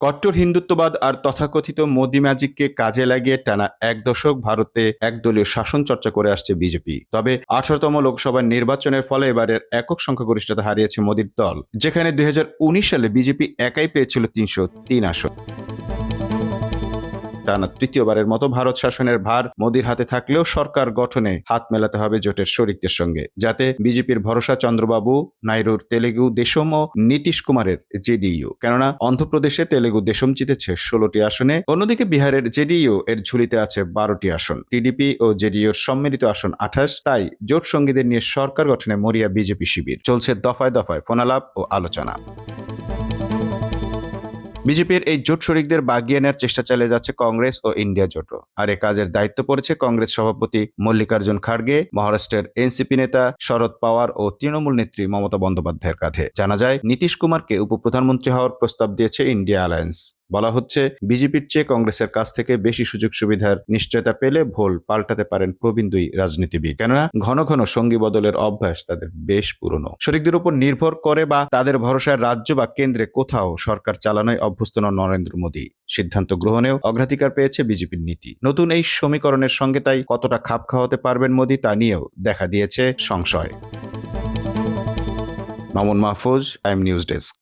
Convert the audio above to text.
কট্টর হিন্দুত্ববাদ আর তথাকথিত মোদি ম্যাজিককে কাজে লাগিয়ে টানা এক দশক ভারতে একদলীয় শাসন চর্চা করে আসছে বিজেপি। তবে 18তম লোকসভা নির্বাচনের ফলে এবারের একক সংখ্যাগরিষ্ঠতা হারিয়েছে মোদির দল, যেখানে 2019 সালে বিজেপি একাই পেয়েছিল 303 আসন। টানা তৃতীয়বারের মতো ভারত শাসনের ভার মোদির হাতে থাকলেও সরকার গঠনে হাত মেলাতে হবে জোটের শরিকদের সঙ্গে, যাতে বিজেপির ভরসা চন্দ্রবাবু নাইডুর তেলেগু দেশম ও নীতিশ কুমারের জেডিইউ। কেননা অন্ধ্রপ্রদেশে তেলেগু দেশম জিতেছে 16টি আসনে, অন্যদিকে বিহারের জেডিইউ এর ঝুলিতে আছে 12টি আসন। টিডিপি ও জেডিইউর সম্মিলিত আসন 28। তাই জোট সঙ্গীদের নিয়ে সরকার গঠনে মরিয়া বিজেপি শিবির। চলছে দফায় দফায় ফোনালাপ ও আলোচনা। বিজেপির এই জোট শরিকদের বাগিয়ে নেওয়ার চেষ্টা চালিয়ে যাচ্ছে কংগ্রেস ও ইন্ডিয়া জোটও। আর এ কাজের দায়িত্ব পড়েছে কংগ্রেস সভাপতি মল্লিকার্জুন খাড়গে, মহারাষ্ট্রের এনসিপি নেতা শরদ পাওয়ার ও তৃণমূল নেত্রী মমতা বন্দ্যোপাধ্যায়ের কাঁধে। জানা যায়, নীতিশ কুমারকে উপপ্রধানমন্ত্রী হওয়ার প্রস্তাব দিয়েছে ইন্ডিয়া অ্যালায়েন্স। বলা হচ্ছে, বিজেপির চেয়ে কংগ্রেসের কাছ থেকে বেশি সুযোগ সুবিধার নিশ্চয়তা পেলে ভোল পাল্টাতে পারেন প্রবীণ দুই রাজনীতিবিদ। কেননা ঘন ঘন সঙ্গী বদলের অভ্যাস তাদের বেশ পুরনো। শরিকদের উপর নির্ভর করে বা তাদের ভরসায় রাজ্য বা কেন্দ্রে কোথাও সরকার চালানোয় অভ্যস্ত নন নরেন্দ্র মোদী। সিদ্ধান্ত গ্রহণেও অগ্রাধিকার পেয়েছে বিজেপির নীতি। নতুন এই সমীকরণের সঙ্গে তাই কতটা খাপ খাওয়াতে পারবেন মোদী তা নিয়েও দেখা দিয়েছে সংশয়। Mamun Mahfuz, time news desk.